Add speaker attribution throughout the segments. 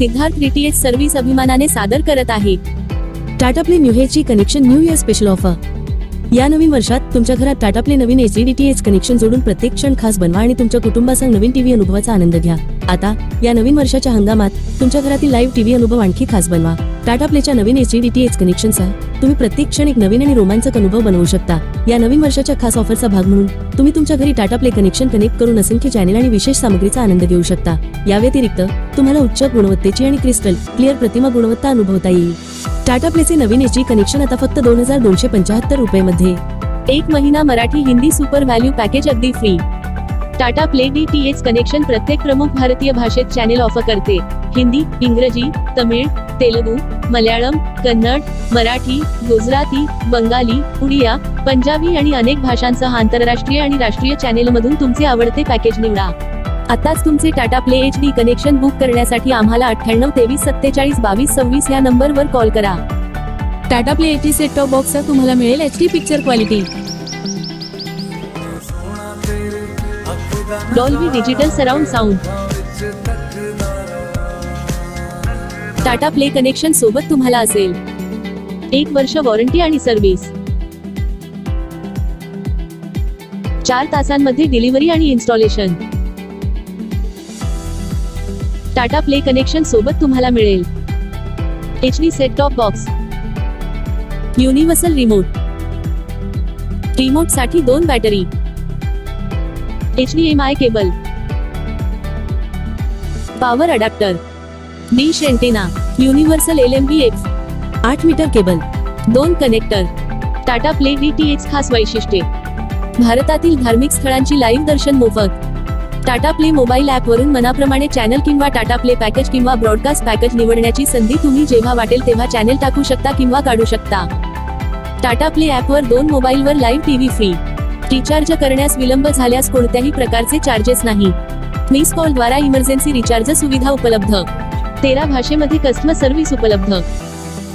Speaker 1: Siddharth DTH service अभिमानाने सादर करत आहे
Speaker 2: Tata play new HD connection new year special offer. या नवीन वर्षात तुमच्या घरात टाटा प्ले नवीन एचडी डीटीएच कनेक्शन जोडून प्रत्येक क्षण खास बनवा आणि तुमच्या कुटुंबासह नवीन टीव्ही अनुभवाचा आनंद घ्या। आता या नवीन वर्षाच्या हंगामात तुमच्या घरातील लाईव्ह टीव्ही अनुभव आणखी खास बनवा। टाटा प्लेच्या नवीन एचडी डीटीएच कनेक्शनसह तुम्ही प्रत्येक क्षण एक नवीन आणि रोमांचक अनुभव बनवू शकता। या नवीन वर्षाच्या खास ऑफरचा भाग म्हणून तुम्ही तुमच्या घरी टाटा प्ले कनेक्शन कनेक्ट करून असंख्य चॅनेल आणि विशेष सामग्रीचा आनंद घेऊ शकता। या व्यतिरिक्त तुम्हाला उच्च गुणवत्तेची आणि क्रिस्टल क्लिअर प्रतिमा गुणवत्ता अनुभवता येईल। टाटा प्लेचे नवीन एचडी कनेक्शन आता फक्त 2275 रुपये।
Speaker 1: 1 महिना Marathi Hindi super value package अगदी free. Tata play DTH connection प्रत्येक प्रमुख भारतीय भाषेत चॅनेल ऑफर करते। हिंदी, इंग्रजी, तमिळ, तेलुगू, मल्याळम, कन्नड, मराठी, गुजराती, बंगाली, उडिया, पंजाबी आणि अनेक भाषांसह आंतरराष्ट्रीय आणि राष्ट्रीय चॅनेलमधून तुमचे आवडते पॅकेज निवडा। आताच तुमचे Tata play HD connection book करण्यासाठी आम्हाला 98 23 47 22 26 या नंबरवर कॉल करा।
Speaker 2: Tata play HD set top बॉक्सचा तुम्हाला मिळेल HD picture quality,
Speaker 1: Dolby digital surround sound. Tata play connection सोबत तुम्हाला असेल 1 वर्ष वॉरंटी आणि सर्व्हिस, 4 तासांमध्ये डिलिव्हरी आणि इन्स्टॉलेशन। टाटा प्ले कनेक्शन सोबत तुम्हाला मिळेल HD set top box, universal remote साठी 2 battery, HDMI cable, power adapter, dish antenna, universal LMBX,
Speaker 2: 8 meter cable,
Speaker 1: 2 connector. Tata play DTH खास वैशिष्ट्ये: भारतातील धार्मिक स्थळांची लाईव्ह दर्शन मोफत। टाटा प्ले मोबाईल ऍप वरून मनाप्रमाणे चॅनल किंवा टाटा प्ले पॅकेज किंवा ब्रॉडकास्ट पॅकेज निवडण्याची संधी। तुम्ही जेव्हा वाटेल तेव्हा चॅनल टाकू शकता किंवा काढू शकता। टाटा प्ले ऍपवर 2 मोबाईलवर लाईव्ह टीव्ही फ्री। रिचार्ज करण्यास विलंब झाल्यास कोणत्याही प्रकारचे चार्जेस नाही। मिस कॉल द्वारा इमर्जन्सी रिचार्ज सुविधा उपलब्ध। 13 भाषेमध्ये कस्टमर सर्व्हिस उपलब्ध।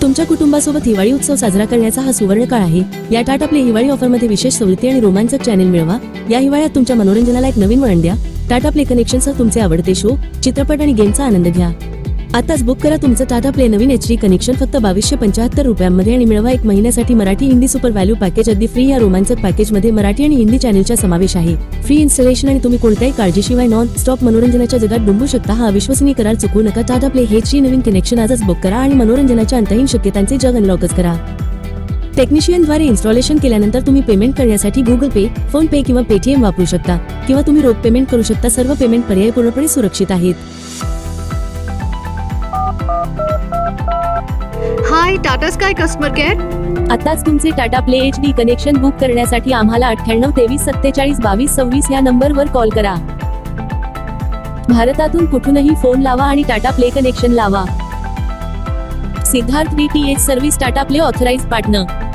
Speaker 2: तुमच्या कुटुंबासोबत हिवाळी उत्सव साजरा करण्याचा हा सुवर्ण काळ आहे। या टाटा प्ले हिवाळी ऑफरमध्ये विशेष सवलती आणि रोमांचक चॅनेल मिळवा। या हिवाळ्यात तुमच्या मनोरंजनाला एक नवीन वळण द्या। टाटा प्ले कनेक्शनसह तुमचे आवडते शो, चित्रपट आणि गेमचा आनंद घ्या। आताच बुक करा तुमचं टाटा प्ले नवीन एचडी कनेक्शन फक्त 2275 रुपयांमध्ये आणि मिळवा 1 महिन्यासाठी Marathi Hindi super value package अगदी फ्री। या रोमांचक पॅकेजमध्ये मराठी आणि हिंदी चॅनेलचा समावेश आहे, फ्री इन्स्टॉलेशन आणि तुम्ही कोणत्याही काळजीशिवाय नॉन स्टॉप मनोरंजनाच्या जगात डुंबू शकता। हा अविश्वसनीय करार चुकवू नका। टाटा प्ले एचडी नवीन कनेक्शन आजच बुक करा आणि मनोरंजनाच्या अंतहीन शक्यतांचे जग अनलॉकच करा। टेक्निशियनद्वारे इन्स्टॉलेशन केल्यानंतर तुम्ही पेमेंट करण्यासाठी गुगल पे, फोन पे किंवा पेटीएम वापरू शकता किंवा तुम्ही रोख पेमेंट करू शकता। सर्व पेमेंट पर्याय पूर्णपणे सुरक्षित आहेत।
Speaker 3: हाय टाटा स्काय कस्टमर केअर।
Speaker 1: आताच तुमचे Tata play HD connection book करण्यासाठी आम्हाला 98 23 47 22 26 या नंबरवर कॉल करा। भारतातून कुठूनही फोन लावा आणि टाटा प्ले कनेक्शन लावा। Siddharth DTH service Tata play authorised partner.